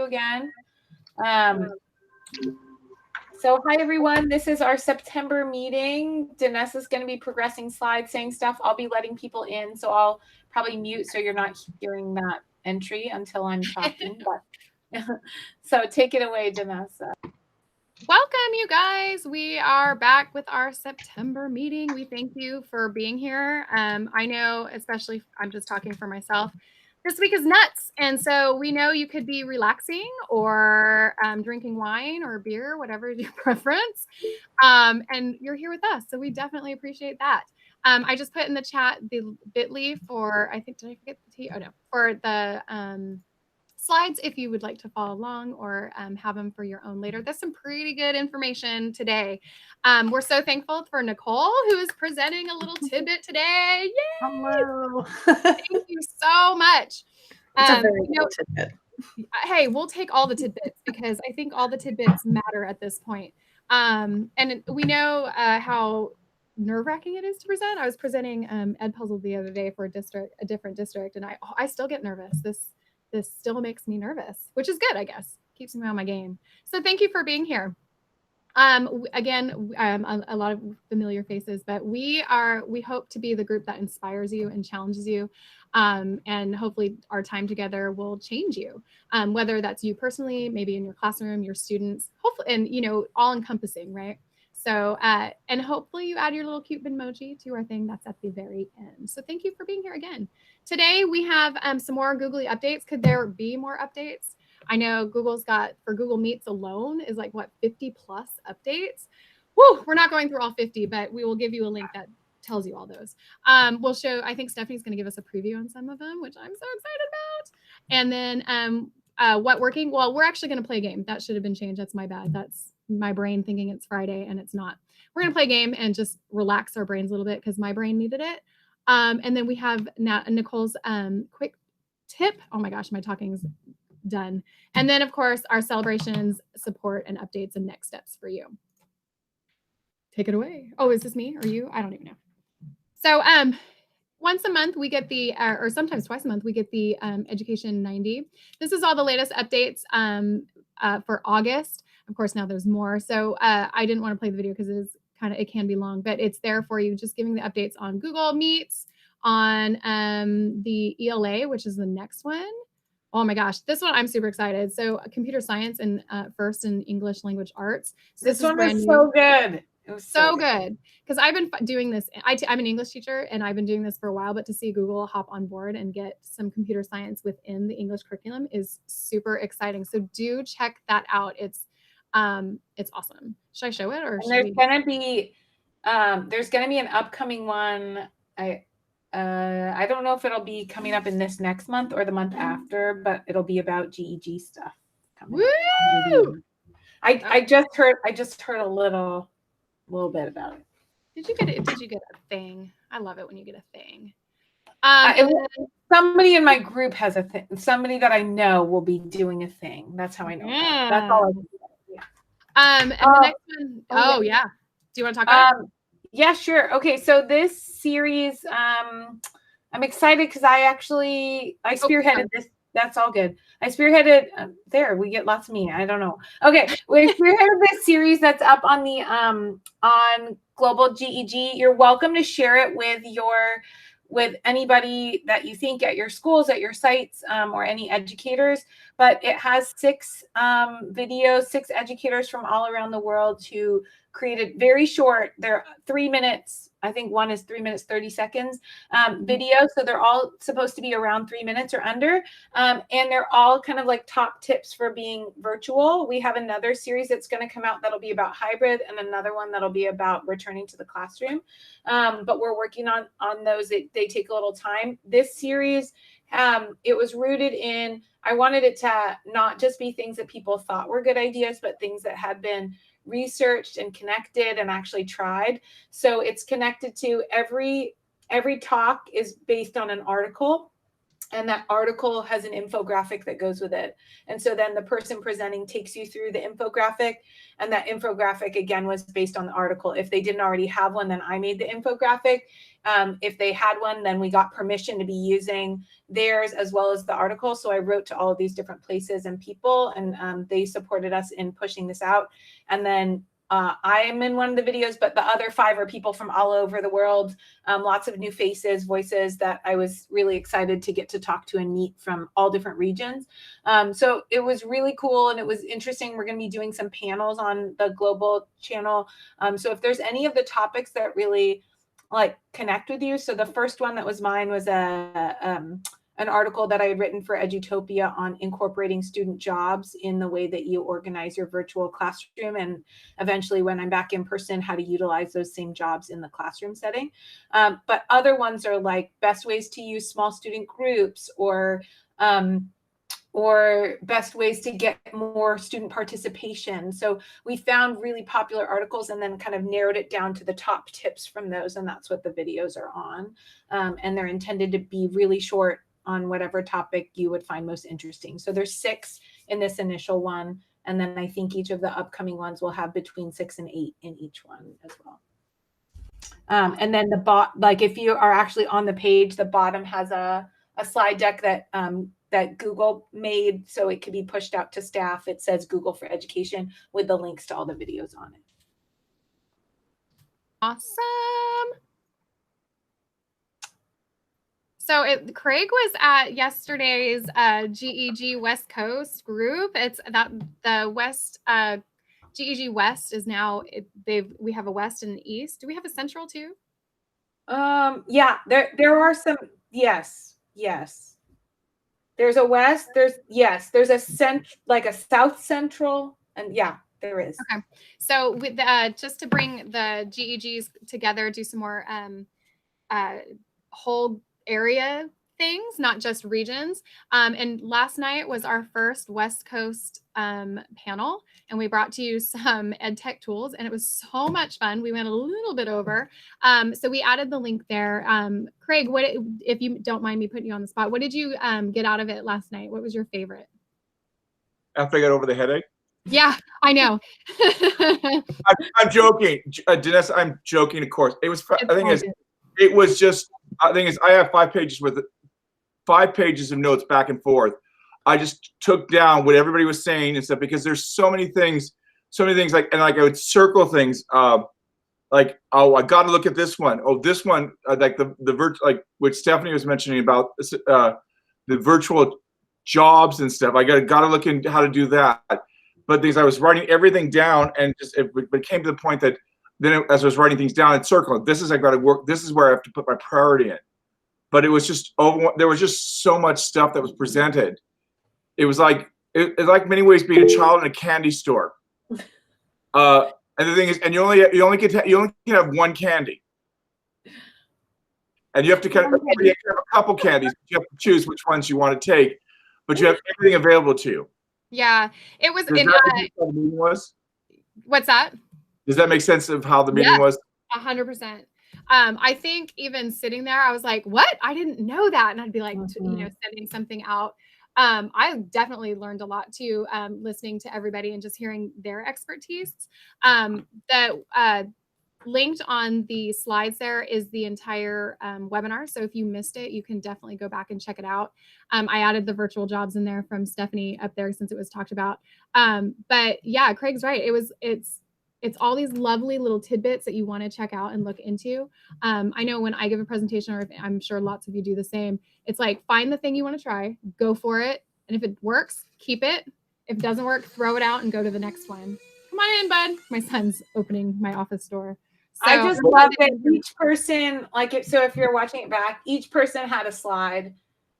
you again. So hi, everyone. This is our September meeting. Danessa is going to be progressing slides, saying stuff. I'll be letting people in, so I'll probably mute so you're not hearing that entry until I'm talking. So take it away, Danessa. Welcome, you guys. We are back with our September meeting. We thank you for being here. I know, especially, I'm just talking for myself, this week is nuts. And so we know you could be relaxing or drinking wine or beer, whatever is your preference. And you're here with us. So we definitely appreciate that. I just put in the chat the bit.ly for, I think, did I forget the T? Oh, no, for the slides if you would like to follow along or have them for your own later. There's some pretty good information today. We're so thankful for Nicole, who is presenting a little tidbit today. Yay! Hello. Thank you so much. It's a very cool tidbit. Hey, we'll take all the tidbits because I think all the tidbits matter at this point. And we know how nerve-wracking it is to present. I was presenting Ed Puzzle the other day for a different district, and I still get nervous. This still makes me nervous, which is good, I guess. Keeps me on my game. So thank you for being here. Again, a lot of familiar faces, but we hope to be the group that inspires you and challenges you. And hopefully our time together will change you, whether that's you personally, maybe in your classroom, your students, hopefully, and all encompassing, right? So, and hopefully you add your little cute Bitmoji to our thing that's at the very end. So thank you for being here again. Today we have some more Googly updates. Could there be more updates? I know Google's got, for Google Meets alone, is like, what, 50 plus updates? Woo, we're not going through all 50, but we will give you a link that tells you all those. We'll show, I think Stephanie's going to give us a preview on some of them, which I'm so excited about. And then what working? Well, we're actually going to play a game. That should have been changed. That's my bad. That's my brain thinking it's Friday and it's not. We're going to play a game and just relax our brains a little bit because my brain needed it. And then we have Nicole's quick tip. Oh my gosh, my talking is done. And then, of course, our celebrations, support, and updates and next steps for you. Take it away. Oh, is this me or you? I don't even know. So once a month, we get the, or sometimes twice a month, we get the Education 90. This is all the latest updates for August. Of course, now there's more. So I didn't want to play the video because it can be long, but it's there for you, just giving the updates on Google Meets, on the ELA, which is the next one. Oh my gosh, this one I'm super excited. So computer science and first in English language arts. So this one was so good. It was so good because I've been doing this. I'm an English teacher and I've been doing this for a while, but to see Google hop on board and get some computer science within the English curriculum is super exciting. So do check that out. It's awesome. Should I show it or? And there's gonna be an upcoming one. I don't know if it'll be coming up in this next month or the month after, but it'll be about GEG stuff. Woo! I just heard a little bit about it. Did you get a thing? I love it when you get a thing. Somebody in my group has a thing. Somebody that I know will be doing a thing. That's how I know. Yeah. That's all I can say. Yeah. And the next one. Oh yeah. Do you want to talk about it? Yeah, sure. Okay, so this series, I'm excited because I spearheaded this. That's all good. I spearheaded, there, we get lots of me. I don't know. Okay, we spearheaded this series that's up on the, on Global GEG. You're welcome to share it with anybody that you think at your schools, at your sites, or any educators. But it has 6 videos, 6 educators from all around the world who created very short, they're 3 minutes. I think one is 3 minutes, 30 seconds videos. So they're all supposed to be around 3 minutes or under. And they're all kind of like top tips for being virtual. We have another series that's going to come out that'll be about hybrid and another one that'll be about returning to the classroom. But we're working on those. They take a little time. This series, it was rooted in, I wanted it to not just be things that people thought were good ideas, but things that had been researched and connected and actually tried. So it's connected to every talk is based on an article. and that article has an infographic that goes with it. And so then the person presenting takes you through the infographic, and that infographic again was based on the article. If they didn't already have one, then I made the infographic. If they had one, then we got permission to be using theirs as well as the article. So I wrote to all of these different places and people, and they supported us in pushing this out. And then I am in one of the videos, but the other 5 are people from all over the world. Lots of new faces, voices that I was really excited to get to talk to and meet from all different regions. So it was really cool and it was interesting. We're going to be doing some panels on the global channel. So if there's any of the topics that really like connect with you. So the first one that was mine was an article that I had written for Edutopia on incorporating student jobs in the way that you organize your virtual classroom, and eventually when I'm back in person, how to utilize those same jobs in the classroom setting. But other ones are like best ways to use small student groups, or best ways to get more student participation. So we found really popular articles and then kind of narrowed it down to the top tips from those. And that's what the videos are on. And they're intended to be really short on whatever topic you would find most interesting. So there's 6 in this initial one. And then I think each of the upcoming ones will have between 6 and 8 in each one as well. And then like if you are actually on the page, the bottom has a slide deck that Google made, so it could be pushed out to staff. It says Google for Education with the links to all the videos on it. Awesome. So Craig was at yesterday's GEG West Coast group. It's that the West GEG West is now we have a West and an East. Do we have a Central too? Yeah, there are some. Yes. There's a West. There's a like a South Central, and yeah, there is. Okay, so with just to bring the GEGs together, do some more whole area things, not just regions. And last night was our first West Coast panel, and we brought to you some ed tech tools, and it was so much fun. We went a little bit over, so we added the link there. Craig, what, if you don't mind me putting you on the spot, what did you get out of it last night? What was your favorite? After I got over the headache? Yeah, I know. I'm joking, Denise. I'm joking, of course. It was. It was just. I think I have 5 pages with 5 pages of notes back and forth. I just took down what everybody was saying and stuff, because there's so many things like I would circle things, like, oh, I got to look at this one. Oh, this one, like the like what Stephanie was mentioning about the virtual jobs and stuff. I got to look into how to do that. But things I was writing everything down, and just it came to the point that then as I was writing things down, I'd circle. This is I got to work. This is where I have to put my priority in. But it was just there was just so much stuff that was presented. It was like like many ways being a child in a candy store. And the thing is, and you only can have one candy, and you have to have a couple candies. But you have to choose which ones you want to take, but you have everything available to you. Yeah, it was. Does that make sense how the meeting was? What's that? Does that make sense of how the meeting was? 100%. I think even sitting there, I was like, what? I didn't know that. And I'd be like, sending something out. I definitely learned a lot too, listening to everybody and just hearing their expertise. Linked on the slides there is the entire webinar. So if you missed it, you can definitely go back and check it out. I added the virtual jobs in there from Stephanie up there since it was talked about. But yeah, Craig's right. It's all these lovely little tidbits that you want to check out and look into. I know when I give a presentation, or I'm sure lots of you do the same, it's like, find the thing you want to try, go for it. And if it works, keep it. If it doesn't work, throw it out and go to the next one. Come on in, bud. My son's opening my office door. So, I just love that each person, if you're watching it back, each person had a slide.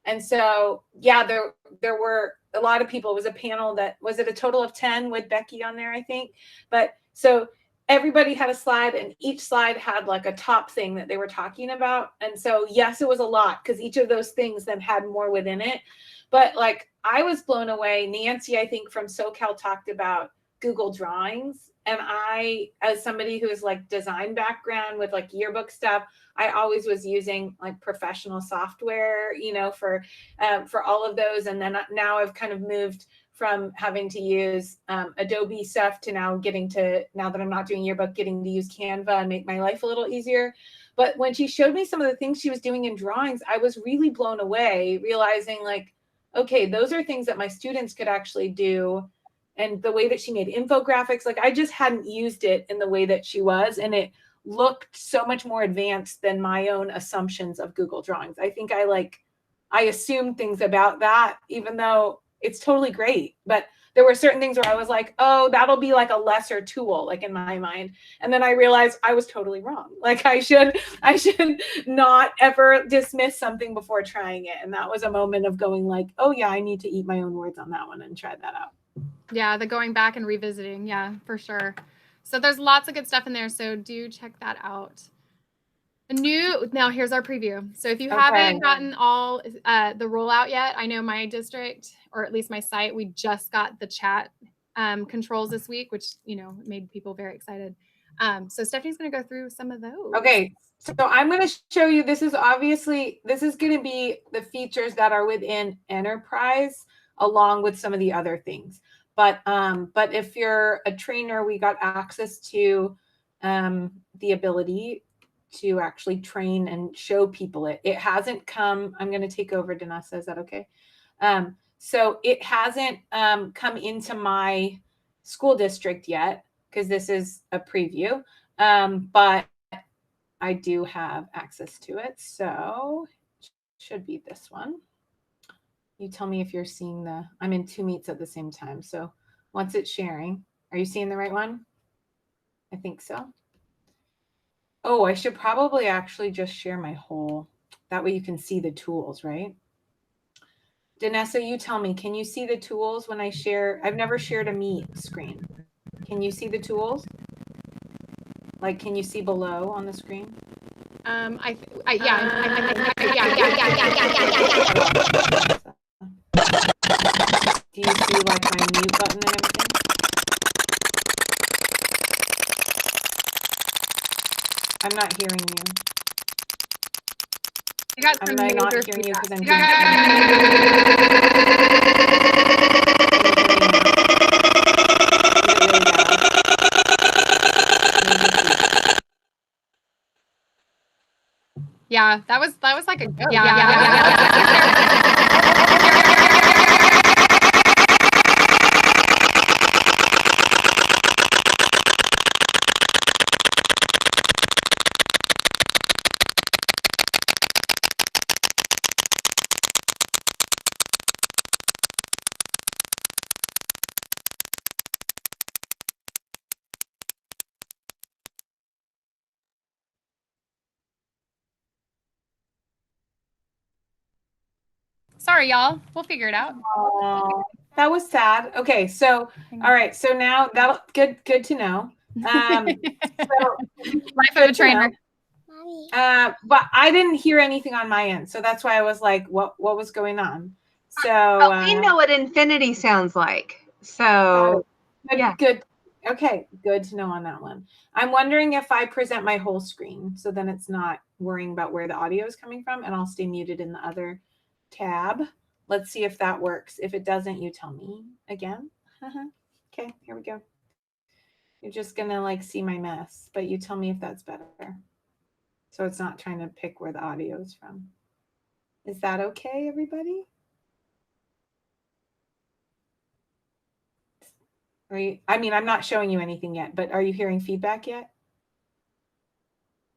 And so, yeah, there were a lot of people. It was a panel was it a total of 10 with Becky on there, I think. But so everybody had a slide, and each slide had like a top thing that they were talking about. And so, yes, it was a lot, because each of those things then had more within it. But like, I was blown away. Nancy, I think from SoCal, talked about Google Drawings. And I, as somebody who is like design background with like yearbook stuff, I always was using like professional software, you know, for all of those. And then now I've kind of moved from having to use Adobe stuff to now that I'm not doing yearbook, getting to use Canva and make my life a little easier. But when she showed me some of the things she was doing in drawings, I was really blown away, realizing like, okay, those are things that my students could actually do. And the way that she made infographics, like I just hadn't used it in the way that she was. And it looked so much more advanced than my own assumptions of Google Drawings. I think I assumed things about that, even though it's totally great. But there were certain things where I was like, oh, that'll be like a lesser tool, like in my mind. And then I realized I was totally wrong. Like I should not ever dismiss something before trying it. And that was a moment of going like, oh yeah, I need to eat my own words on that one and try that out. Yeah, the going back and revisiting. Yeah, for sure. So there's lots of good stuff in there. So do check that out. Now here's our preview. So if you haven't gotten all the rollout yet, I know my district, or at least my site, we just got the chat controls this week, which, you know, made people very excited. So Stephanie's going to go through some of those. Okay. So I'm going to show you, this is going to be the features that are within Enterprise along with some of the other things. But if you're a trainer, we got access to the ability to actually train and show people it. It hasn't come, I'm going to take over, Danessa, is that okay? So it hasn't come into my school district yet, because this is a preview, but I do have access to it. So it should be this one. You tell me if you're seeing I'm in 2 meets at the same time. So once it's sharing, are you seeing the right one? I think so. Oh, I should probably actually just share my whole, that way you can see the tools, right? Danessa, you tell me, can you see the tools when I share? I've never shared a meet screen. Can you see the tools? Like, can you see below on the screen? Yeah. Do you see like my mute button and everything? I'm not hearing you. I got some I'm not hearing you because I'm Yeah, that was like a Sorry, y'all. We'll figure it out. That was sad. Okay, so all right, so now that'll good to know. So life of a trainer. But I didn't hear anything on my end, so that's why I was like, what was going on? So we know what infinity sounds like. So good. Okay, good to know on that one. I'm wondering if I present my whole screen, so then it's not worrying about where the audio is coming from, and I'll stay muted in the other tab. Let's see if that works. If it doesn't, you tell me again. Okay, here we go. You're just gonna like see my mess, but you tell me if that's better. So it's not trying to pick where the audio is from. Is that okay, everybody? I mean, I'm not showing you anything yet, but are you hearing feedback yet?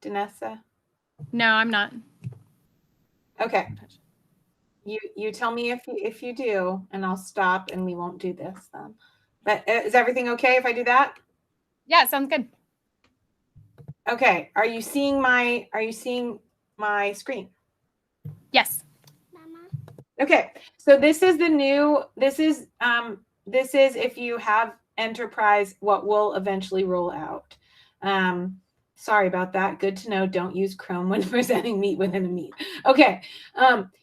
Danessa? No, I'm not. Okay. You tell me if you do, and I'll stop and we won't do this then. But is everything okay if I do that? Yeah, sounds good. Okay. Are you seeing my screen? Yes. Okay. So this is if you have Enterprise, what will eventually roll out. Sorry about that. Good to know. Don't use Chrome when presenting Meet within a Meet. Okay.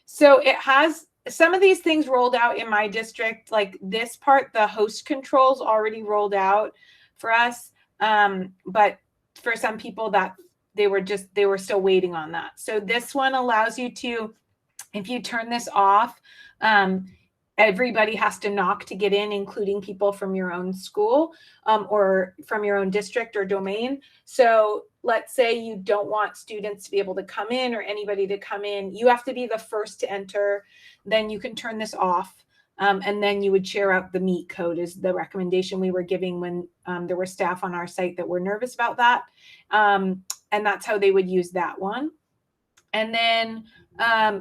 So it has some of these things rolled out in my district, like this part, the host controls already rolled out for us. But for some people that they were still waiting on that. So this one allows you to, if you turn this off, everybody has to knock to get in, including people from your own school or from your own district or domain. So let's say you don't want students to be able to come in or anybody to come in. You have to be the first to enter. Then you can turn this off. And then you would share out the Meet code is the recommendation we were giving when there were staff on our site that were nervous about that. And that's how they would use that one. And then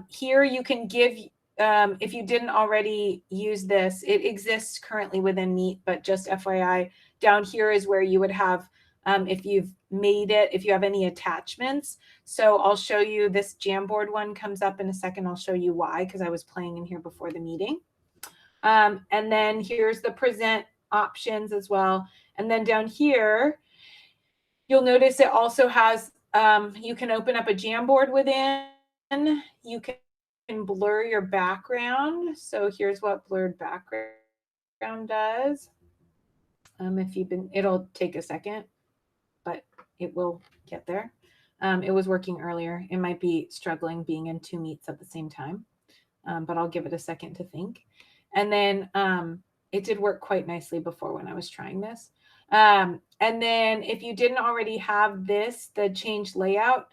here you can give, if you didn't already use this, it exists currently within Meet, but just FYI, down here is where you would have, if you've made it, if you have any attachments. So I'll show you this Jamboard one comes up in a second. I'll show you why, because I was playing in here before the meeting. And then here's the present options as well. And then down here, you'll notice it also has, you can open up a Jamboard within. You can blur your background. So here's what blurred background does. If you've been, it'll take a second, but it will get there. It was working earlier. It might be struggling being in 2 meets at the same time, but I'll give it a second to think. And then it did work quite nicely before when I was trying this. And then if you didn't already have this, the change layout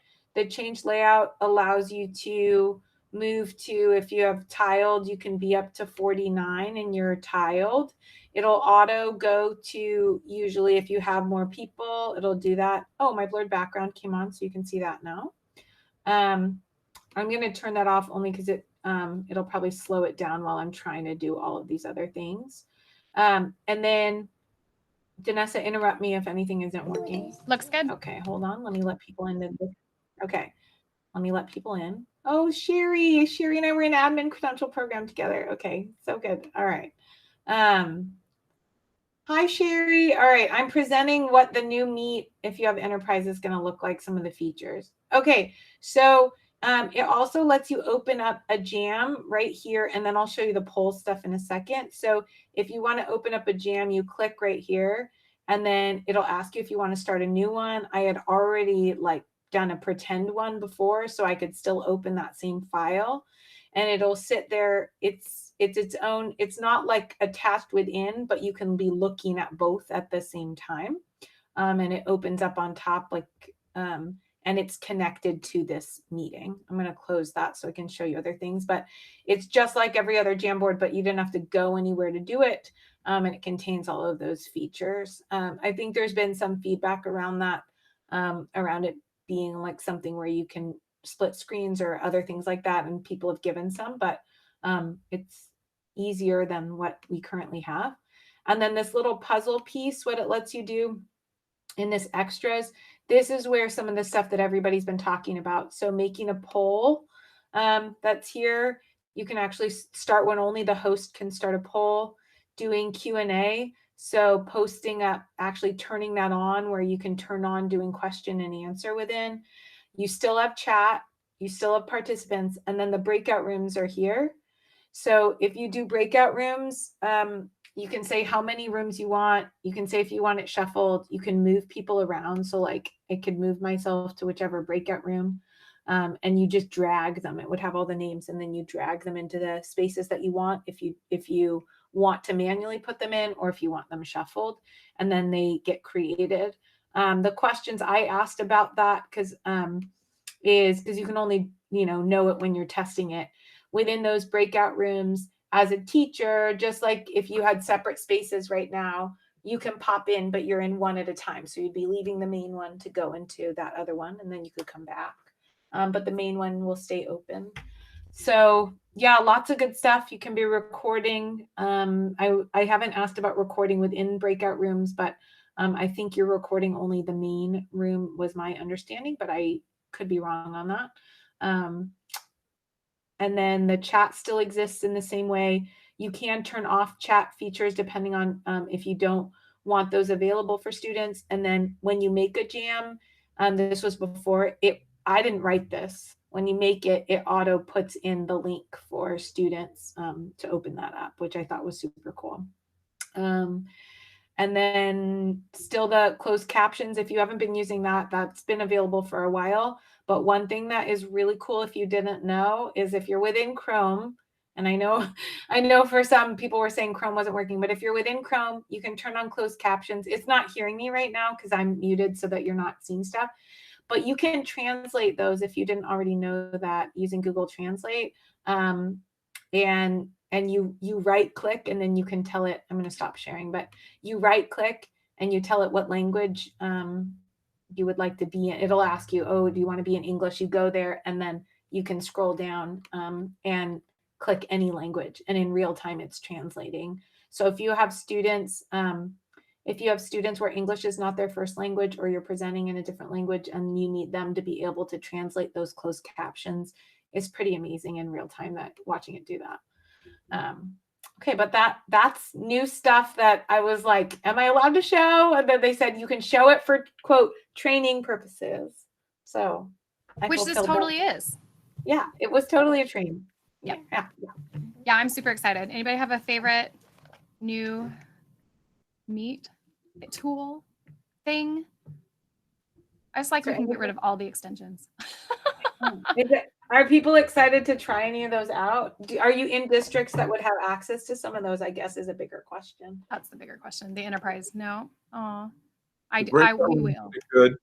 allows you to move to, if you have tiled, you can be up to 49 and you're tiled. It'll auto go to, usually if you have more people, it'll do that. Oh, my blurred background came on, so you can see that now. I'm going to turn that off only because it'll probably slow it down while I'm trying to do all of these other things. And then Danessa, interrupt me if anything isn't working. Looks good. Okay, hold on. Let me let people in. Okay, let me let people in. Oh, Sherry and I were in admin credential program together. Okay, so good. All right. Hi, Sherry. All right, I'm presenting what the new Meet, if you have Enterprise, is going to look like, some of the features. Okay, so it also lets you open up a jam right here, and then I'll show you the poll stuff in a second. So if you want to open up a jam, you click right here, and then it'll ask you if you want to start a new one. I had already done a pretend one before, so I could still open that same file, and it'll sit there. It's its own, it's not like attached within, but you can be looking at both at the same time. And it opens up on top, and it's connected to this meeting. I'm going to close that so I can show you other things, but it's just like every other Jamboard, but you didn't have to go anywhere to do it. And it contains all of those features. I think there's been some feedback around that, around it being like something where you can split screens or other things like that. And people have given some, but it's easier than what we currently have. And then this little puzzle piece, what it lets you do in this extras, this is where some of the stuff that everybody's been talking about. So making a poll that's here, you can actually start when only the host can start a poll, doing Q&A. So posting up, actually turning that on where you can turn on doing question and answer within. You still have chat, you still have participants, and then the breakout rooms are here. So if you do breakout rooms, you can say how many rooms you want. You can say if you want it shuffled, you can move people around. So like it could move myself to whichever breakout room, and you just drag them. It would have all the names, and then you drag them into the spaces that you want. If you want to manually put them in, or if you want them shuffled, and then they get created. The questions I asked about that, because you can only know it when you're testing it. Within those breakout rooms, as a teacher, just like if you had separate spaces right now, you can pop in, but you're in one at a time. So you'd be leaving the main one to go into that other one, and then you could come back. But the main one will stay open. So yeah, lots of good stuff. You can be recording. I haven't asked about recording within breakout rooms, but I think you're recording only the main room was my understanding, but I could be wrong on that. And then the chat still exists in the same way. You can turn off chat features depending on if you don't want those available for students. And then when you make a jam, this was before, I didn't write this. when you make it, it auto puts in the link for students to open that up, which I thought was super cool. And then still the closed captions, if you haven't been using that, that's been available for a while. But one thing that is really cool, if you didn't know, is if you're within Chrome, and I know for some people were saying Chrome wasn't working, but if you're within Chrome, you can turn on closed captions. It's not hearing me right now because I'm muted so that you're not seeing stuff. But you can translate those if you didn't already know that using Google Translate. And you right click and then you can tell it, I'm going to stop sharing, but you right click and you tell it what language you would like to be in. It'll ask you, oh, do you want to be in English? You go there and then you can scroll down and click any language, and in real time it's translating. So if you have students where English is not their first language, or you're presenting in a different language and you need them to be able to translate those closed captions, it's pretty amazing in real time that watching it do that. Okay, but that's new stuff that I was like, am I allowed to show? And then they said you can show it for quote training purposes. So which this totally is. Yeah, it was totally a train. Yeah. I'm super excited. Anybody have a favorite new Meet tool thing? I just like we can get rid of all the extensions. Are people excited to try any of those out? Are you in districts that would have access to some of those? I guess is a bigger question. That's the bigger question. The enterprise, no. Oh, we will. Good.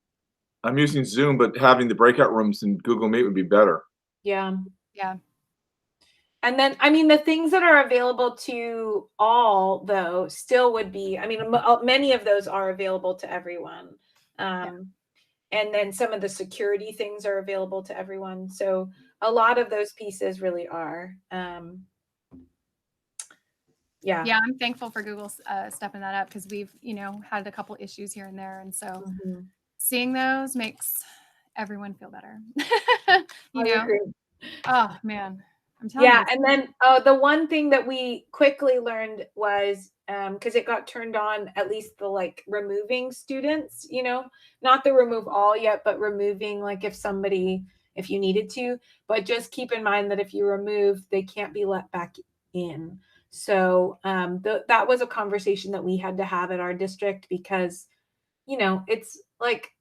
I'm using Zoom, but having the breakout rooms in Google Meet would be better. Yeah. Yeah. And then, I mean, the things that are available to all, though, still would be, I mean, many of those are available to everyone. And then some of the security things are available to everyone. So a lot of those pieces really are. Yeah, I'm thankful for Google stepping that up because we've, had a couple issues here and there. And so seeing those makes everyone feel better. Agree. Oh, man. I'm telling you. And then the one thing that we quickly learned was because it got turned on, at least the removing students, not the remove all yet, but removing if you needed to, but just keep in mind that if you remove, they can't be let back in. So that was a conversation that we had to have at our district because, it's like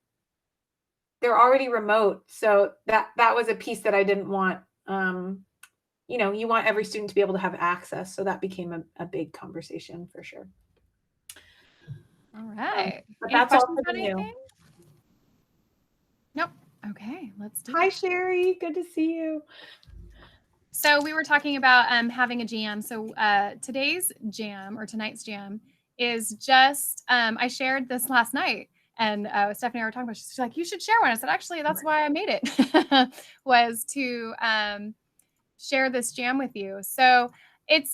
they're already remote. So that was a piece that I didn't want. You want every student to be able to have access. So that became a big conversation for sure. All right. But that's all for you. Nope. Okay, let's do Hi, it. Sherry. Good to see you. So we were talking about having a jam. So tonight's jam is just, I shared this last night. And Stephanie and I were talking about, she's like, you should share one. I said, actually, that's why I made it, was to share this jam with you. So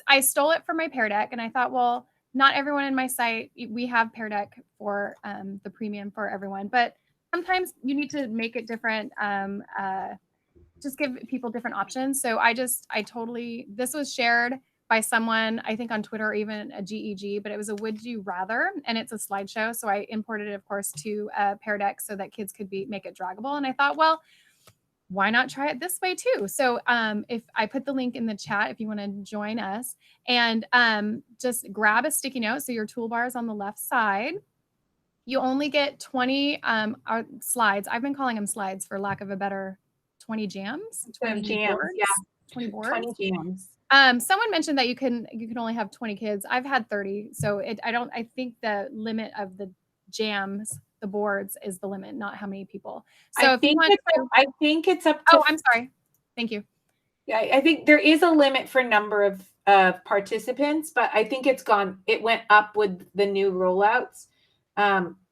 I stole it from my Pear Deck, and I thought, well, not everyone in my site, we have Pear Deck for the premium for everyone, but sometimes you need to make it different. Just give people different options. So this was shared by someone, I think on Twitter or even a GEG, but it was a would you rather, and it's a slideshow. So I imported it, of course, to Pear Deck so that kids could make it draggable. And I thought, well, why not try it this way too? So if I put the link in the chat, if you want to join us, and just grab a sticky note. So your toolbar is on the left side. You only get 20 slides. I've been calling them slides for lack of a better 20 jams. 20 jams, boards, yeah. 20 boards. 20 jams. Someone mentioned that you can only have 20 kids. I've had 30. So I think the limit of the jams, the boards, is the limit, not how many people. So I think it's up to. Oh, I'm sorry. Thank you. Yeah, I think there is a limit for number of participants, but I think it went up with the new rollouts.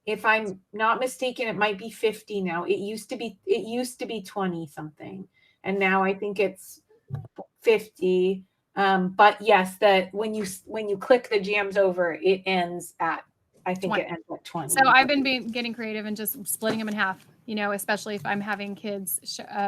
If I'm not mistaken, it might be 50 now. It used to be 20 something, and now I think it's 50. But yes, that when you click the jams over, it ends at, I think 20. It ends at 20. So I've been getting creative and just splitting them in half, especially if I'm having kids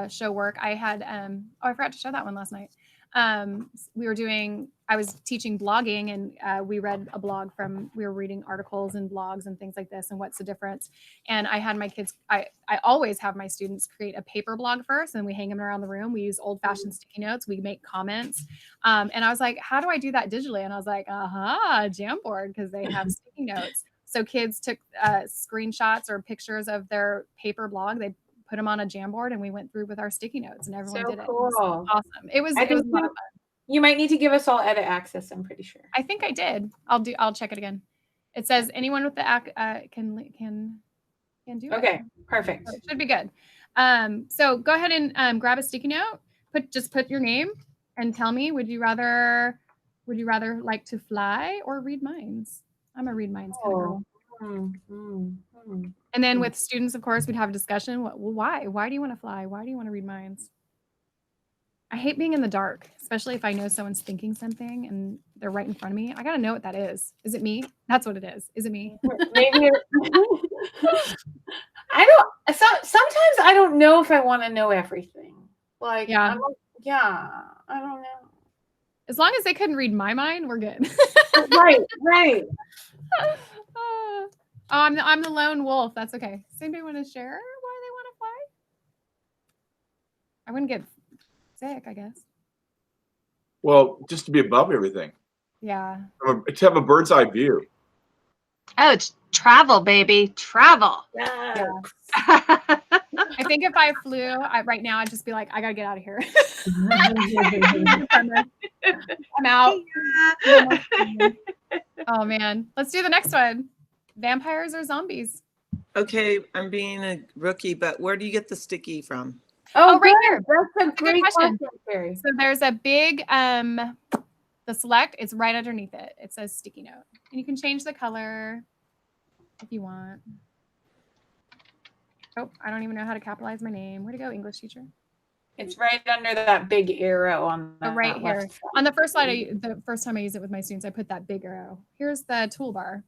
show work. I had, I forgot to show that one last night. I was teaching blogging, and we read a blog we were reading articles and blogs and things like this, and what's the difference. And I had my kids, I always have my students create a paper blog first, and we hang them around the room. We use old fashioned sticky notes. We make comments. And I was like, how do I do that digitally? And I was like, Jamboard, because they have sticky notes. So kids took screenshots or pictures of their paper blog. They put them on a Jamboard, and we went through with our sticky notes, and everyone did it. Cool. It was awesome. It was a lot of fun. You might need to give us all edit access, I'm pretty sure. I think I did. I'll check it again. It says anyone with the can do it. Okay, perfect. So it should be good. So go ahead and grab a sticky note. Just put your name and tell me, would you rather like to fly or read minds? I'm a read minds kind of girl. And then with students, of course, we'd have a discussion. Why? Why do you want to fly? Why do you want to read minds? I hate being in the dark, especially if I know someone's thinking something and they're right in front of me. I got to know what that is. Is it me? That's what it is. Is it me? Maybe. Sometimes I don't know if I want to know everything. Like, yeah, I don't know. As long as they couldn't read my mind, we're good. Right. I'm the lone wolf. That's okay. Does anybody want to share why they want to fly? I wouldn't get sick, I guess. Well, just to be above everything. Yeah. To have a bird's eye view. Oh, it's travel, baby. Travel. Yeah. I think if I flew right now, I'd just be like, I gotta get out of here. I'm out. Oh man. Let's do the next one. Vampires or zombies? Okay, I'm being a rookie, but where do you get the sticky from? Oh, right here. That's a great question. So there's a big the select, it's right underneath it. It says sticky note. And you can change the color if you want. Oh, I don't even know how to capitalize my name. Where'd it go, English teacher? It's right under that big arrow on the right here. On the first slide, the first time I use it with my students, I put that big arrow. Here's the toolbar.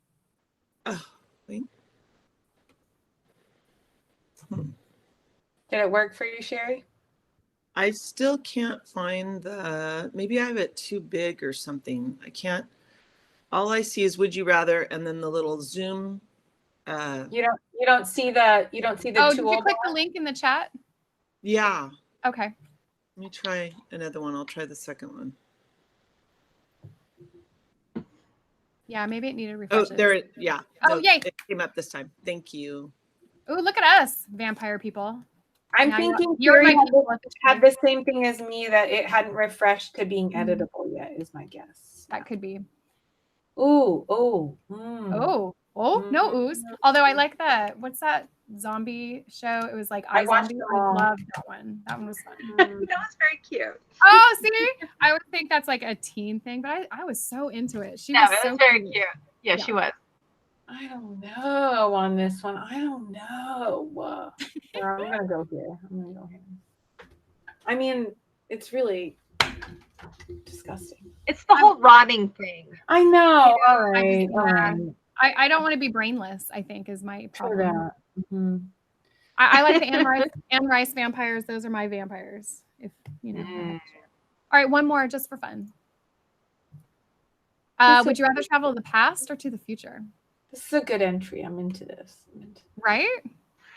Oh, wait. Did it work for you, Sherry? I still can't find maybe I have it too big or something. I can't. All I see is would you rather, and then the little zoom. You don't see the Oh, tool. did you click the link in the chat? Yeah. Okay. Let me try another one. I'll try the second one. Yeah, maybe it needed refreshes. Oh, there it. Yeah. Oh, yay! It came up this time. Thank you. Oh, look at us, vampire people. I'm thinking Sherry had the same thing as me, that it hadn't refreshed to being editable yet, is my guess. That could be. No ooze. Although I like what's that zombie show? It was like I Zombie. I loved that one. That one was fun. That was very cute. Oh, see? I would think that's like a teen thing, but I was so into it. She was so very cute. Yeah, she was. I don't know on this one. I don't know. I'm gonna go here. I mean, it's really disgusting. It's the whole rotting thing. I know. All right. right. I don't want to be brainless, I think, is my problem. Mm-hmm. I like the Anne Rice vampires. Those are my vampires, if you know. All right, one more just for fun. Would you rather travel to the past or to the future? This is a good entry. I'm into this. Right?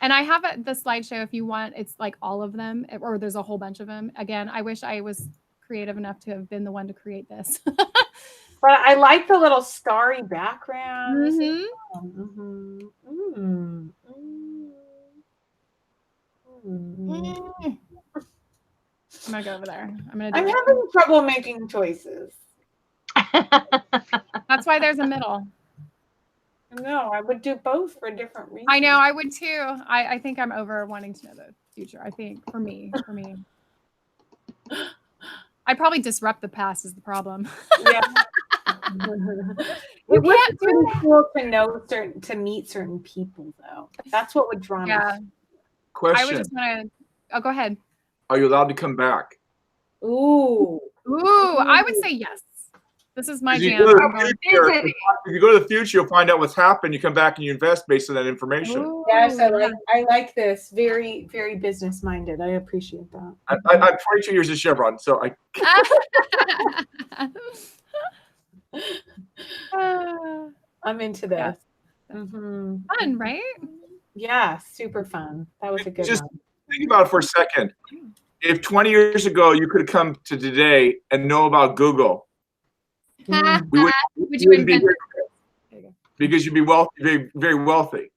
And I have the slideshow if you want. It's like all of them, or there's a whole bunch of them. Again, I wish I was creative enough to have been the one to create this. But I like the little starry background. I'm gonna go over there. I'm having trouble making choices. That's why there's a middle. No, I would do both for different reasons. I know, I would too. I think I'm over wanting to know the future. I think for me. I'd probably disrupt the past is the problem. Yeah. It would be pretty cool to know to meet certain people though. That's what would draw me. Yeah. Question. I would just want to go ahead. Are you allowed to come back? Ooh, I would say yes. This is my If you jam. go to I'm the going- future, if you go to the future, you'll find out what's happened. You come back and you invest based on that information. Ooh, Yes, yeah. I like this. Very, very business minded. I appreciate that. I'm 22 years at Chevron, so I. I'm into this. Yeah. Mm-hmm. Fun, right? Yeah, super fun. That was a good Just one. think about it for a second. If 20 years ago you could have come to today and know about Google, Mm. we Would you wouldn't be invent here because you'd be wealthy, very, very wealthy.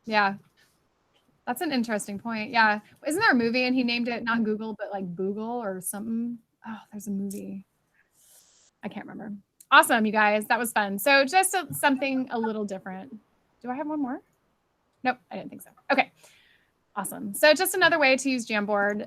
Yeah. That's an interesting point. Yeah. Isn't there a movie and he named it not Google, but like Boogle or something? Oh, there's a movie. I can't remember. Awesome, you guys. That was fun. So just something a little different. Do I have one more? Nope, I didn't think so. Okay. Awesome. So just another way to use Jamboard,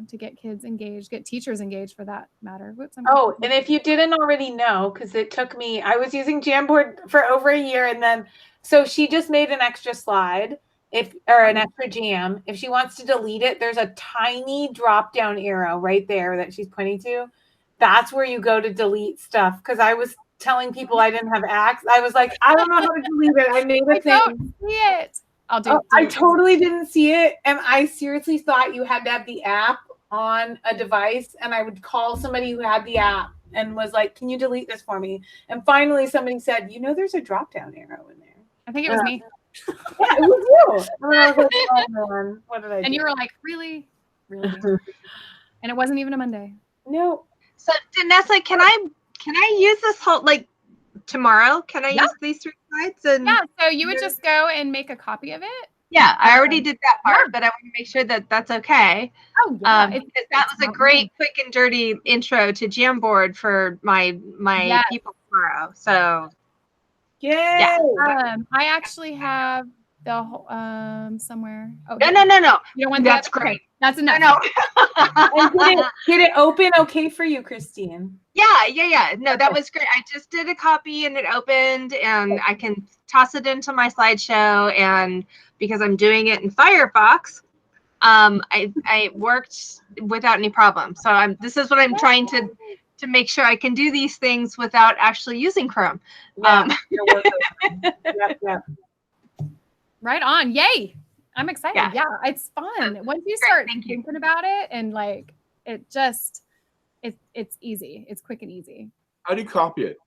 to get kids engaged, get teachers engaged for that matter. Whoops. Oh, and if you didn't already know, because it took me, I was using Jamboard for over a year, and then so she just made an extra slide, or an extra jam. If she wants to delete it, there's a tiny drop down arrow right there that she's pointing to. That's where you go to delete stuff. Because I was telling people I didn't have access. I was like, I don't know how to delete it. I made a thing. Don't see it. I'll do it. I totally didn't see it, and I seriously thought you had to have the app on a device, and I would call somebody who had the app and was like, can you delete this for me? And finally somebody said, there's a drop down arrow in there. I think it was me. Yeah, it was you. And I was like, oh man, what did I do? And you were like, really? Really? And it wasn't even a Monday. No. So Danessa, can I use this whole tomorrow? Can I use these 3 slides? And Yeah, so you would just go and make a copy of it. yeah, I already did that part, but I want to make sure that that's okay. Oh yeah, Because that was a great, quick and dirty intro to Jamboard for my people tomorrow. So Yay! Yeah. I actually have the whole somewhere. Oh no. You don't want That's that? great. That's enough. No. And did it open okay for you, Christine? Yeah. No, that was great. I just did a copy and it opened, and I can toss it into my slideshow. And because I'm doing it in Firefox, I worked without any problem. So this is what I'm trying to make sure I can do these things without actually using Chrome. Yeah, yep. Right on. Yay. I'm excited. Yeah, it's fun. Once you start thinking about it, and like it just it's easy. It's quick and easy. How do you copy it?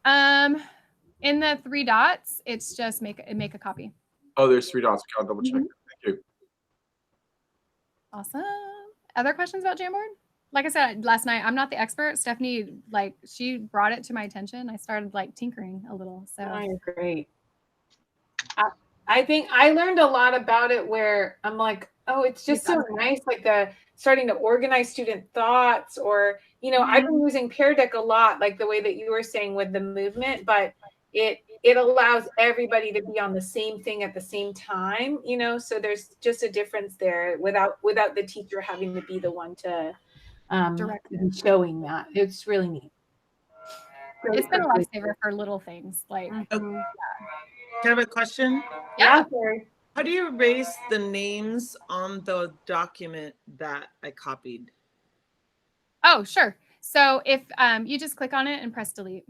In the 3 dots, it's just make a copy. Oh, there's 3 dots. I'll double check. Mhm. Thank you. Awesome. Other questions about Jamboard? Like I said last night, I'm not the expert. Stephanie, she brought it to my attention. I started tinkering a little. So You're great. I think I learned a lot about it where I'm like, oh, it's just so nice, like starting to organize student thoughts, or I've been using Pear Deck a lot, like the way that you were saying with the movement, but it allows everybody to be on the same thing at the same time, so there's just a difference there without the teacher having to be the one to be showing that. It's really neat. It's been a lifesaver for little things like. Can I have a question? Yeah. How do you erase the names on the document that I copied? Oh, sure. So if you just click on it and press delete.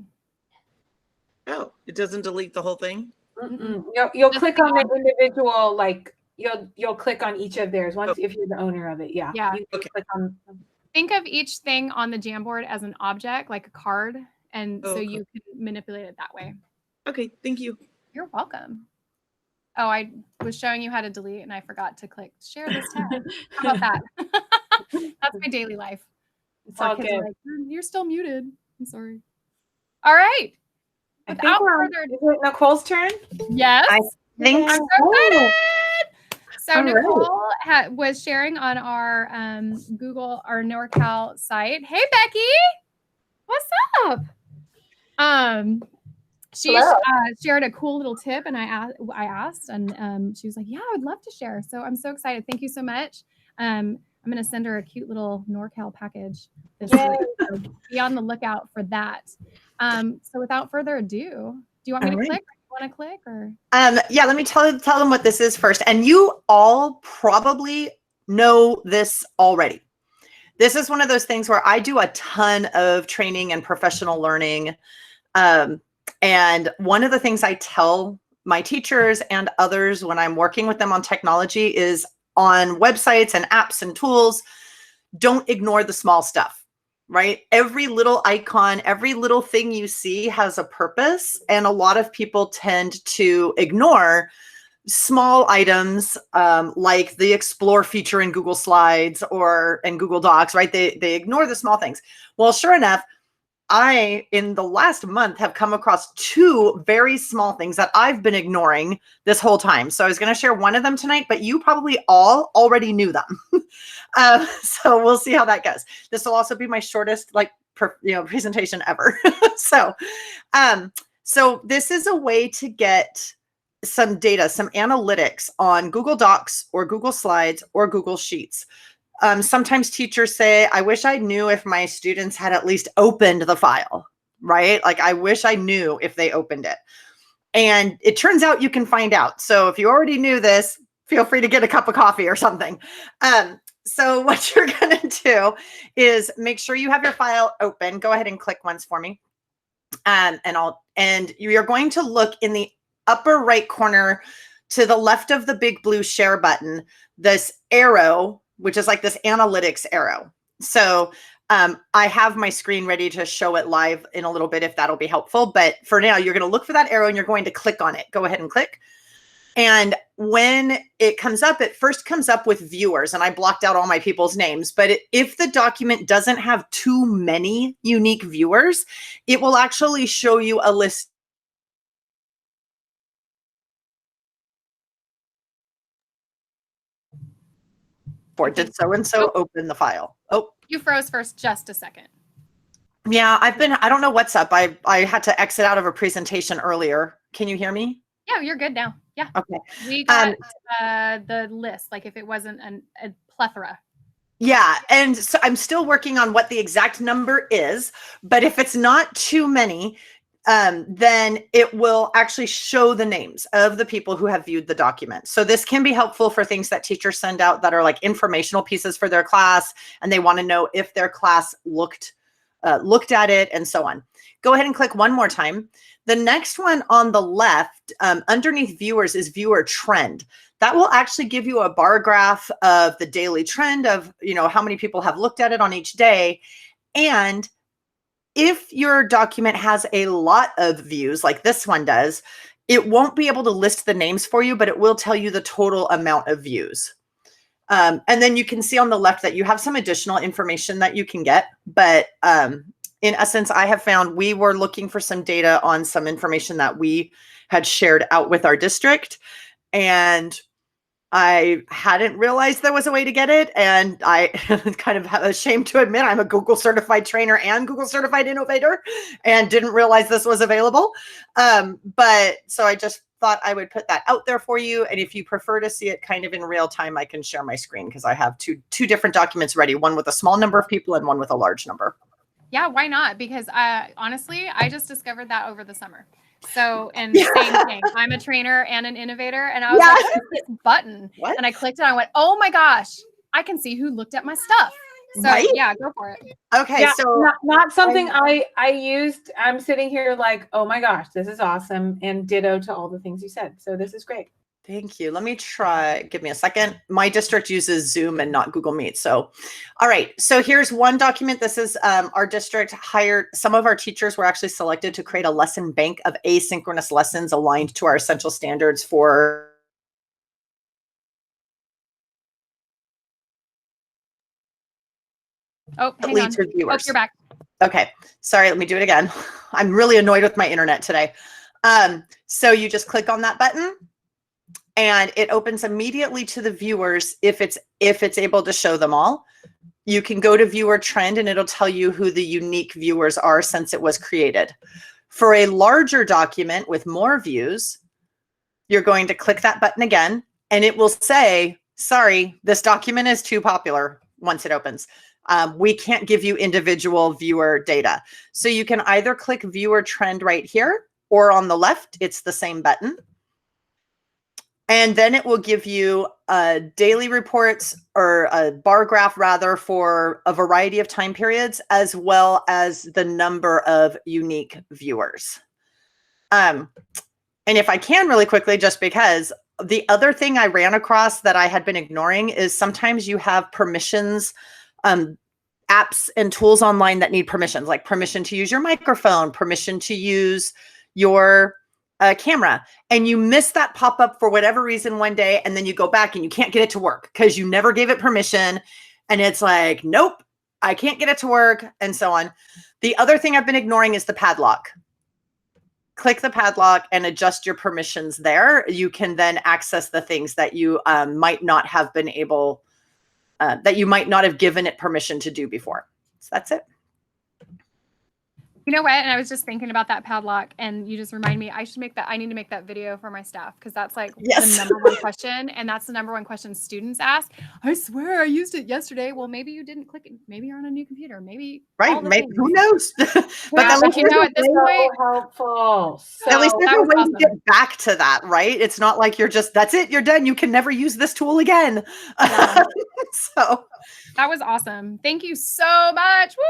Oh, it doesn't delete the whole thing? Mm-mm. You'll click on the individual, you'll click on each of theirs once if you're the owner of it. Yeah. Yeah. You click on. Think of each thing on the Jamboard as an object, like a card, and so you can manipulate it that way. Okay, thank you. You're welcome. Oh, I was showing you how to delete and I forgot to click share this tab. How about that? That's my daily life. It's all kids good. are like, you're still muted. I'm sorry. All right. I think Without further is it Nicole's turn? Yes. I think I'm so. so excited. So All right. Nicole was sharing on our Google, our Nor Cal site. Hey, Becky. What's up? She shared a cool little tip, and I asked, and she was like, "Yeah, I would love to share." So I'm so excited. Thank you so much. I'm going to send her a cute little Nor Cal package this week. So be on the lookout for that. So without further ado, do you want me to click? Or do you want to click or? Yeah, let me tell them what this is first. And you all probably know this already. this is one of those things where I do a ton of training and professional learning. And one of the things I tell my teachers and others when I'm working with them on technology is on websites and apps and tools, don't ignore the small stuff, right? Every little icon, every little thing you see has a purpose. And a lot of people tend to ignore small items like the explore feature in Google Slides or in Google Docs, right? They ignore the small things. Well, sure enough, I, in the last month, have come across 2 very small things that I've been ignoring this whole time. So I was going to share one of them tonight, but you probably all already knew them. So we'll see how that goes. This will also be my shortest presentation ever. So this is a way to get some data, some analytics on Google Docs or Google Slides or Google Sheets. Sometimes teachers say, I wish I knew if my students had at least opened the file, right? Like, I wish I knew if they opened it. And it turns out you can find out. So if you already knew this, feel free to get a cup of coffee or something. So what you're going to do is make sure you have your file open. Go ahead and click once for me. And you're going to look in the upper right corner to the left of the big blue share button, this arrow, which is like this analytics arrow. So I have my screen ready to show it live in a little bit if that'll be helpful. But for now, you're going to look for that arrow and you're going to click on it. Go ahead and click. And when it comes up, it first comes up with viewers. And I blocked out all my people's names. But if the document doesn't have too many unique viewers, it will actually show you a list. Did so-and-so open the file? Oh, You froze first just a second. yeah, I don't know what's up. I had to exit out of a presentation earlier. Can you hear me? Yeah, you're good now. Yeah. Okay. We got the list, like if it wasn't a plethora. Yeah, and so I'm still working on what the exact number is, but if it's not too many, then it will actually show the names of the people who have viewed the document. So this can be helpful for things that teachers send out that are like informational pieces for their class, and they want to know if their class looked at it and so on. Go ahead and click one more time. The next one on the left, underneath viewers, is viewer trend. That will actually give you a bar graph of the daily trend of, how many people have looked at it on each day. And if your document has a lot of views, like this one does, it won't be able to list the names for you, but it will tell you the total amount of views. And then you can see on the left that you have some additional information that you can get. But in essence, I have found we were looking for some data on some information that we had shared out with our district. And I hadn't realized there was a way to get it. And I kind of ashamed to admit I'm a Google certified trainer and Google certified innovator and didn't realize this was available. But so I just thought I would put that out there for you. And if you prefer to see it kind of in real time, I can share my screen because I have two different documents ready, one with a small number of people and one with a large number. Yeah, why not? Because honestly, I just discovered that over the summer. So, and same thing. I'm a trainer and an innovator. And I was like, what's this button? What? And I clicked it. And I went, oh my gosh, I can see who looked at my stuff. So Right? yeah, go for it. Okay. Yeah, So not something I used. I'm sitting here like, oh my gosh, this is awesome. And ditto to all the things you said. So this is great. thank you. Let me try. Give me a second. My district uses Zoom and not Google Meet. So, all right. So here's one document. This is our district hired. Some of our teachers were actually selected to create a lesson bank of asynchronous lessons aligned to our essential standards for Oh, hang on. to viewers. Oh, you're back. Okay. Sorry. Let me do it again. I'm really annoyed with my internet today. So you just click on that button. And it opens immediately to the viewers if it's able to show them all. You can go to viewer trend and it'll tell you who the unique viewers are since it was created. For a larger document with more views, you're going to click that button again and it will say, sorry, this document is too popular once it opens. We can't give you individual viewer data. So you can either click viewer trend right here or on the left, it's the same button. And then it will give you daily reports, or a bar graph rather, for a variety of time periods, as well as the number of unique viewers. And if I can really quickly, just because the other thing I ran across that I had been ignoring is sometimes you have permissions, apps and tools online that need permissions, like permission to use your microphone, permission to use your camera, and you miss that pop up for whatever reason one day, and then you go back and you can't get it to work because you never gave it permission, and it's like, nope, I can't get it to work, and so on. The other thing I've been ignoring is the padlock. Click the padlock and adjust your permissions there. You can then access the things that you might not have been able, that you might not have given it permission to do before. So that's it. You know what? And I was just thinking about that padlock, and you just remind me, I need to make that video for my staff, because that's like Yes. the number one question. And that's the number one question students ask. I swear I used it yesterday. Well, maybe you didn't click it. Maybe you're on a new computer. Maybe. Right. Maybe, who knows? But Yeah, at least you know, at this point, helpful. at least there's that a was way awesome. to get back to that, right? It's not like you're just, that's it, you're done. You can never use this tool again. Yeah. So That was awesome. Thank you so much. Woo!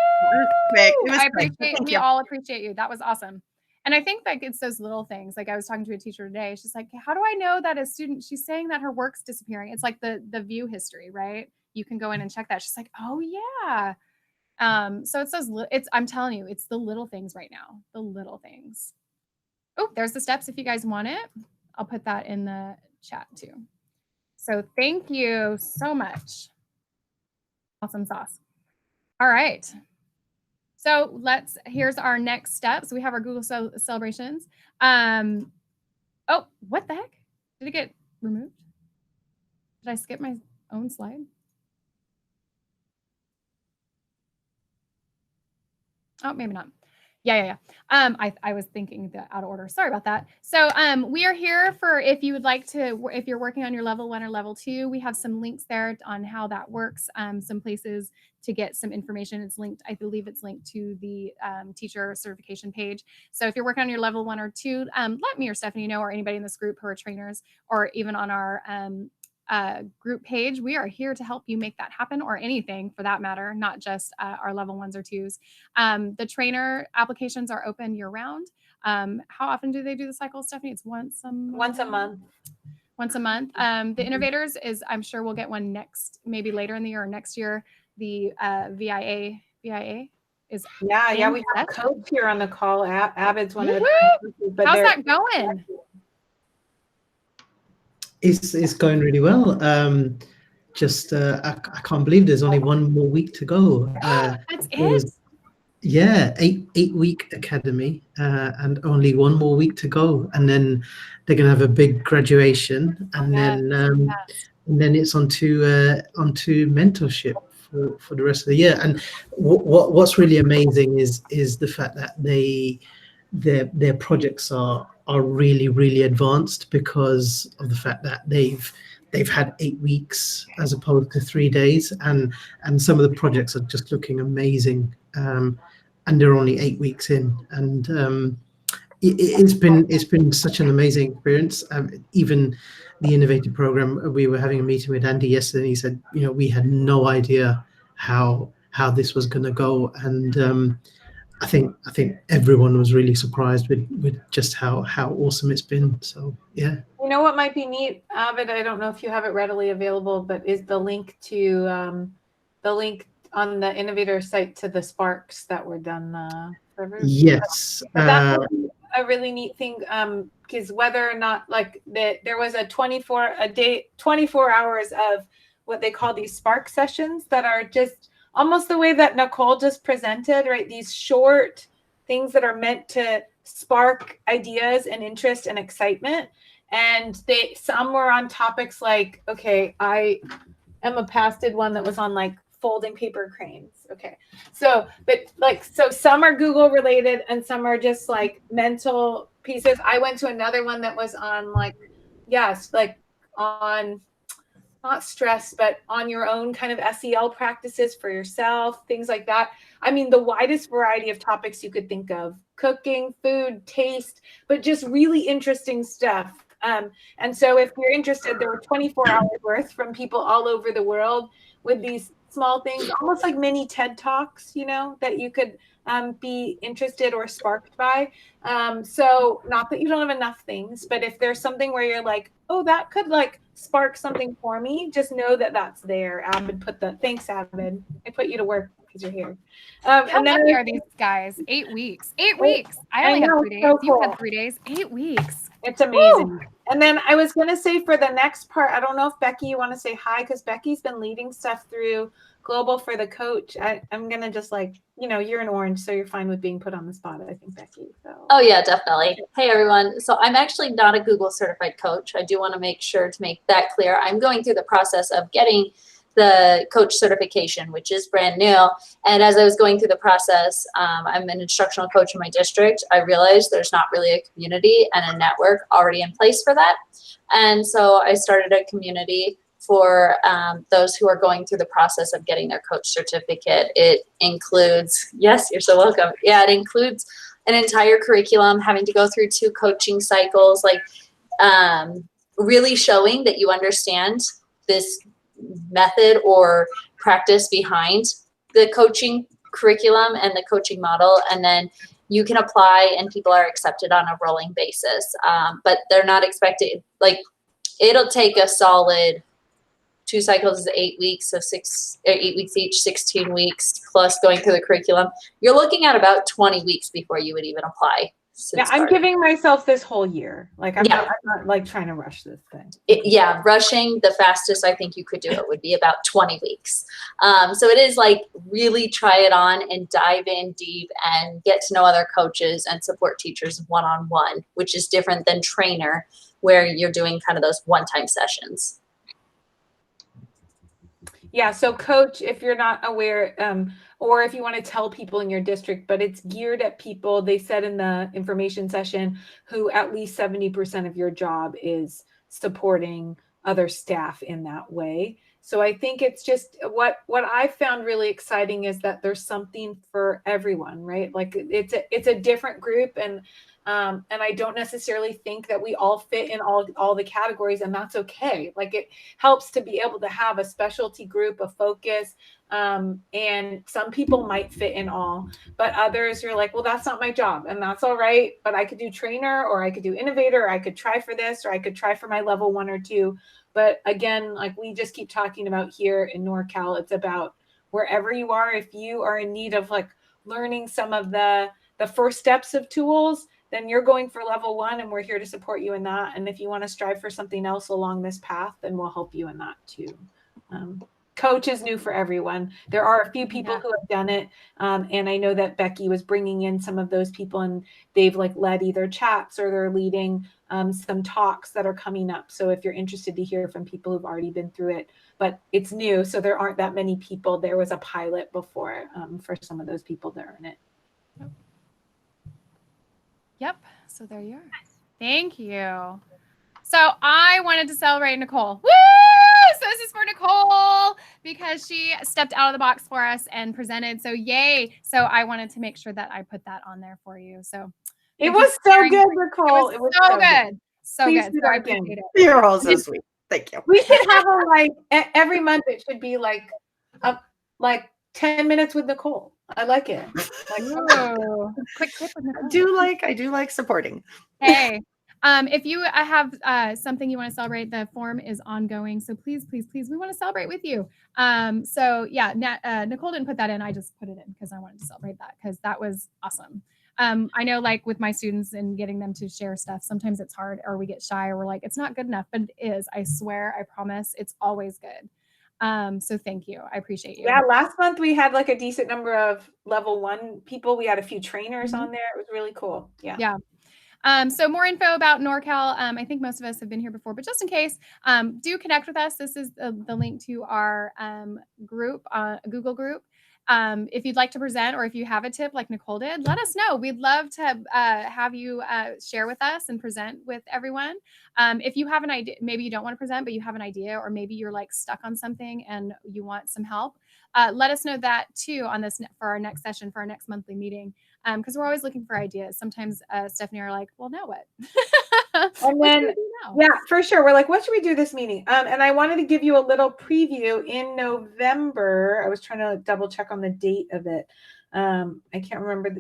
quick. It was I quick. appreciate, Thank we you. all appreciate you. That was awesome. And I think like it's those little things. Like I was talking to a teacher today. She's like, how do I know that a student, she's saying that her work's disappearing. It's like the view history, right? You can go in and check that. She's like, oh yeah. So it's those, I'm telling you, it's the little things right now, the little things. Oh, there's the steps if you guys want it. I'll put that in the chat too. So thank you so much. Awesome sauce. All right. So here's our next steps. We have our Google celebrations. Oh, what the heck? Did it get removed? Did I skip my own slide? Oh, maybe not. Yeah. I was thinking that out of order. Sorry about that. So we are here for, if you would like to, if you're working on your level 1 or level 2, we have some links there on how that works. Some places to get some information. It's linked, I believe it's linked to the teacher certification page. So if you're working on your level 1 or 2, let me or Stephanie know, or anybody in this group who are trainers, or even on our group page. We are here to help you make that happen, or anything for that matter, not just our level 1s or 2s. The trainer applications are open year round. How often do they do the cycle, Stephanie? It's once a month. Once a month. The innovators is, I'm sure we'll get one maybe later in the year or next year. The VIA is. Yeah, we have Coach here on the call. Abbott's one of the. How's that going? It's going really well. I can't believe there's only one more week to go. That's it. Yeah, 8-week academy, and only one more week to go, and then they're gonna have a big graduation, and then it's onto mentorship for the rest of the year. And what's really amazing is the fact that their projects are really advanced, because of the fact that they've had 8 weeks as opposed to 3 days, and some of the projects are just looking amazing, and they're only 8 weeks in, and it's been such an amazing experience. Even the innovative program, we were having a meeting with Andy yesterday, and he said, we had no idea how this was going to go, and I think everyone was really surprised with just how awesome it's been. So yeah. You know what might be neat, Abid? I don't know if you have it readily available, but is the link to the link on the innovator site to the sparks that were done for everyone. Yes. That's a really neat thing, because whether or not there was a 24 hours of what they call these spark sessions that are just almost the way that Nicole just presented, right? These short things that are meant to spark ideas and interest and excitement. And some were on topics like, okay, Emma Pass did one that was on folding paper cranes. Okay. So some are Google related and some are just mental pieces. I went to another one that was on on not stress, but on your own kind of SEL practices for yourself, things like that. I mean, the widest variety of topics you could think of: cooking, food, taste, but just really interesting stuff. And so if you're interested, there were 24 hours worth from people all over the world with these small things, almost like mini TED Talks, you know, that you could be interested or sparked by. So not that you don't have enough things, but if there's something where you're like, oh, that could like spark something for me, just know that that's there. Abid put the, thanks Abid. I put you to work because you're here. How And then lucky are these guys? 8 weeks. 8 weeks. I only had 3 days. So You cool. had 3 days. 8 weeks. It's amazing. Woo! And then I was going to say for the next part, I don't know if Becky, you want to say hi, because Becky's been leading stuff through Global for the coach. I'm going to just like, you know, you're an orange, so you're fine with being put on the spot, I think, Becky. So. Oh, yeah, definitely. Hey, everyone. So I'm actually not a Google certified coach. I do want to make sure to make that clear. I'm going through the process of getting the coach certification, which is brand new. And as I was going through the process, I'm an instructional coach in my district. I realized there's not really a community and a network already in place for that. And so I started a community for those who are going through the process of getting their coach certificate. It includes, yes, you're so welcome. Yeah, it includes an entire curriculum, having to go through 2 coaching cycles, like really showing that you understand this method or practice behind the coaching curriculum and the coaching model. And then you can apply and people are accepted on a rolling basis. But they're not expected, like it'll take a solid 2 cycles is 8 weeks, so 8 weeks each, 16 weeks plus going through the curriculum. You're looking at about 20 weeks before you would even apply. Yeah, I'm giving myself this whole year. Like I'm not like trying to rush this thing. Rushing the fastest I think you could do it would be about 20 weeks. So it is like really try it on and dive in deep and get to know other coaches and support teachers one-on-one, which is different than trainer where you're doing kind of those one-time sessions. Yeah, so coach, if you're not aware, or if you want to tell people in your district, but it's geared at people, they said in the information session, who at least 70% of your job is supporting other staff in that way. So I think it's just what I found really exciting is that there's something for everyone, right? Like it's a different group, and I don't necessarily think that we all fit in all the categories, and that's okay. Like it helps to be able to have a specialty group, a focus, and some people might fit in all, but others you're like, well, that's not my job, and that's all right. But I could do trainer, or I could do innovator, or I could try for this, or I could try for my level 1 or 2. But again, like we just keep talking about here in NorCal, it's about wherever you are. If you are in need of like learning some of the first steps of tools, then you're going for level 1, and we're here to support you in that. And if you want to strive for something else along this path, then we'll help you in that too. Coach is new for everyone. There are a few people who have done it. And I know that Becky was bringing in some of those people, and they've like led either chats or they're leading some talks that are coming up. So if you're interested to hear from people who've already been through it, but it's new, so there aren't that many people. There was a pilot before for some of those people that are in it. Yep. So there you are. Thank you. So I wanted to celebrate Nicole. Woo! So this is for Nicole because she stepped out of the box for us and presented. So yay. So I wanted to make sure that I put that on there for you. So it was so good, Nicole. It was so good. So Please good. do So I that again. appreciate it. You're all so sweet. Thank you. We should have a like every month. It should be like 10 minutes with Nicole. I like it. Like, ooh, quick tip with Nicole. I do like supporting. Hey, if you have something you want to celebrate, the form is ongoing. So please, please, please, we want to celebrate with you. So yeah, Nicole didn't put that in. I just put it in because I wanted to celebrate that because that was awesome. I know like with my students and getting them to share stuff, sometimes it's hard or we get shy or we're like, it's not good enough, but it is. I swear, I promise it's always good. So thank you. I appreciate you. Yeah, last month we had like a decent number of level 1 people. We had a few trainers on there. It was really cool. Yeah. Yeah. So more info about NorCal. I think most of us have been here before, but just in case, do connect with us. This is the link to our group, Google group. If you'd like to present or if you have a tip like Nicole did, let us know. We'd love to have you share with us and present with everyone. If you have an idea, maybe you don't want to present, but you have an idea, or maybe you're like stuck on something and you want some help, let us know that too on this for our next session, for our next monthly meeting. Because we're always looking for ideas. Sometimes Stephanie are like, well, now what? And then know. Yeah, for sure. We're like, what should we do this meeting? And I wanted to give you a little preview in November. I was trying to double check on the date of it. I can't remember.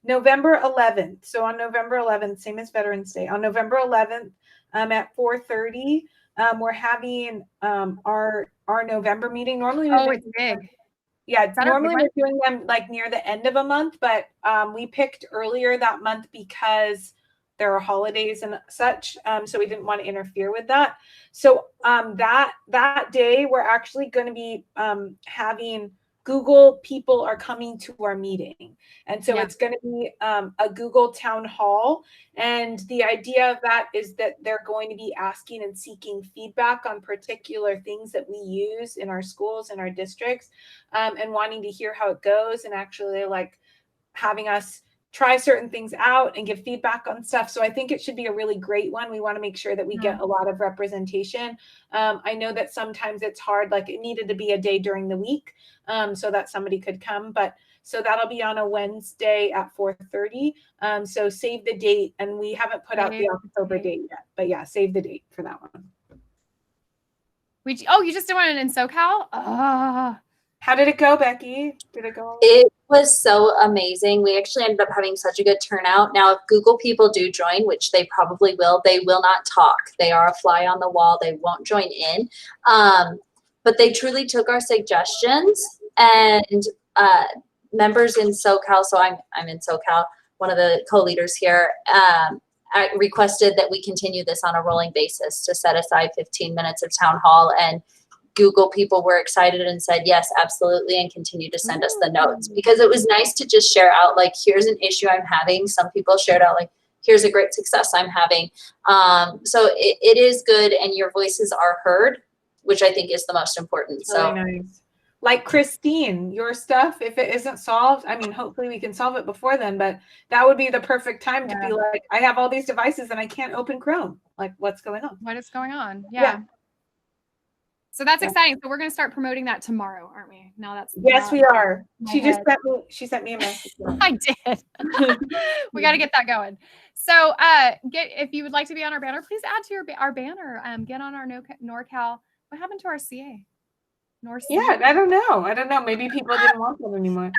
November 11th. So on November 11th, same as Veterans Day. On November 11th, at 4:30, we're having our November meeting. Normally, It's big. Yeah, that our normally big we're doing them like near the end of a month, but we picked earlier that month because there are holidays and such. So we didn't want to interfere with that. So that day we're actually going to be having Google people are coming to our meeting. And so it's going to be a Google town hall. And the idea of that is that they're going to be asking and seeking feedback on particular things that we use in our schools and our districts, and wanting to hear how it goes, and actually like having us try certain things out and give feedback on stuff. So I think it should be a really great one. We want to make sure that we get a lot of representation. I know that sometimes it's hard, like it needed to be a day during the week so that somebody could come, but so that'll be on a Wednesday at 4:30. So save the date, and we haven't put out the October date yet, but yeah, save the date for that one. You just did one in SoCal? How did it go, Becky? Did it go? It was so amazing. We actually ended up having such a good turnout. Now, if Google people do join, which they probably will, they will not talk. They are a fly on the wall. They won't join in. But they truly took our suggestions, and members in SoCal, so I'm in SoCal, one of the co-leaders here, I requested that we continue this on a rolling basis to set aside 15 minutes of town hall, and Google people were excited and said, yes, absolutely, and continue to send us the notes, because it was nice to just share out, like, here's an issue I'm having. Some people shared out, like, here's a great success I'm having. So it is good, and your voices are heard, which I think is the most important. So really nice. Like Christine, your stuff, if it isn't solved, I mean, hopefully we can solve it before then, but that would be the perfect time to be like, I have all these devices and I can't open Chrome. Like, what's going on? What is going on? Yeah. So that's exciting. So we're going to start promoting that tomorrow, aren't we? Now that's we are. She sent me a message. I did. We got to get that going. So if you would like to be on our banner, please add to our banner. Get on our NorCal. What happened to our CA? Yeah, I don't know. Maybe people didn't want it anymore.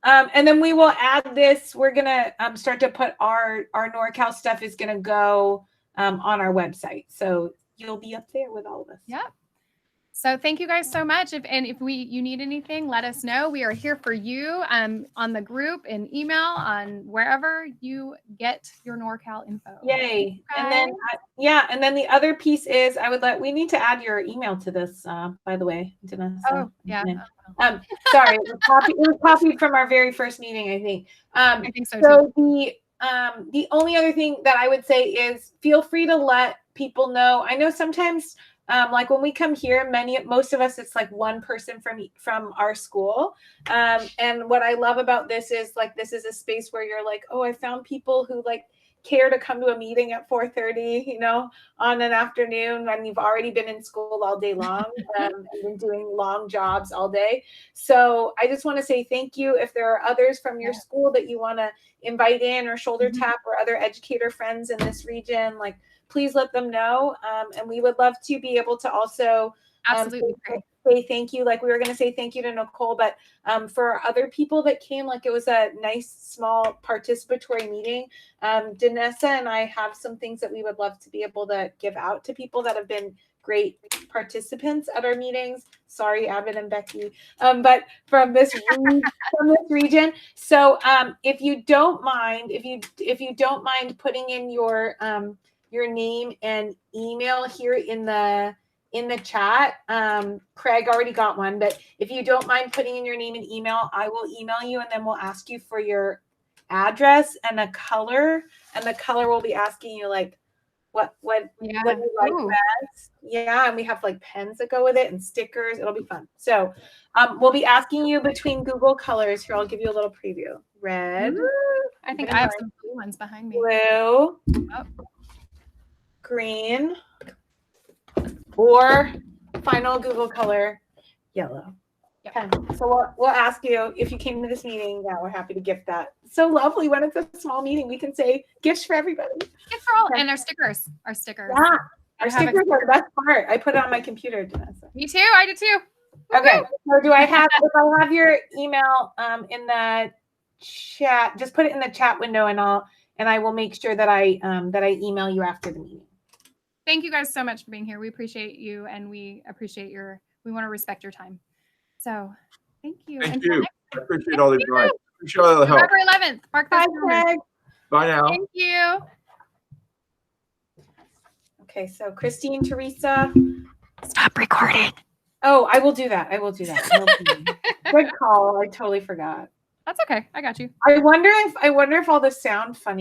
And then we will add this. We're gonna start to put our NorCal stuff is gonna go on our website. So you'll be up there with all of us. Yeah. So thank you guys so much. If you need anything, let us know. We are here for you on the group, in email, on wherever you get your NorCal info. Yay. Okay. And then the other piece is we need to add your email to this, by the way. Oh, yeah. Sorry, it was copied from our very first meeting, I think. I think so too. The only other thing that I would say is feel free to let people know. I know sometimes like when we come here, most of us, it's like one person from our school. And what I love about this is like, this is a space where you're like, oh, I found people who like care to come to a meeting at 4:30, on an afternoon when you've already been in school all day long and been doing long jobs all day. So I just want to say thank you. If there are others from your school that you want to invite in or shoulder tap, or other educator friends in this region, like, please let them know. And we would love to be able to also say thank you. Like we were going to say thank you to Nicole, but for other people that came, like it was a nice, small participatory meeting. Danessa and I have some things that we would love to be able to give out to people that have been great participants at our meetings. Sorry, Abbott and Becky, but from this region. So if you don't mind, if you don't mind putting in your name and email here in the chat. Craig already got one, but if you don't mind putting in your name and email, I will email you, and then we'll ask you for your address and a color, and the color will be asking you like what you like best. Yeah, and we have like pens that go with it and stickers. It'll be fun. So we'll be asking you between Google colors. Here, I'll give you a little preview. Red. I think I have some blue ones behind me. Blue. Green, or final Google color, yellow. Okay. So we'll ask you if you came to this meeting. Yeah, we're happy to gift that. So lovely when it's a small meeting. We can say gifts for everybody. Gifts for all, and our stickers. Our stickers. Yeah, our stickers are the best part. I put it on my computer, Vanessa. Me too. I did too. Okay. So do I have? If I have your email in the chat, just put it in the chat window, and I will make sure that I email you after the meeting. Thank you guys so much for being here. We appreciate you, and we appreciate we want to respect your time. So thank you. Thank Until you. next I appreciate all the advice. Appreciate all the help. November 11th. Mark Bye, this. Greg. Bye now. Thank you. Okay, so Christine, Teresa. Stop recording. Oh, I will do that. I will do that. No problem. Good call. I totally forgot. That's okay. I got you. I wonder if all the sound funny.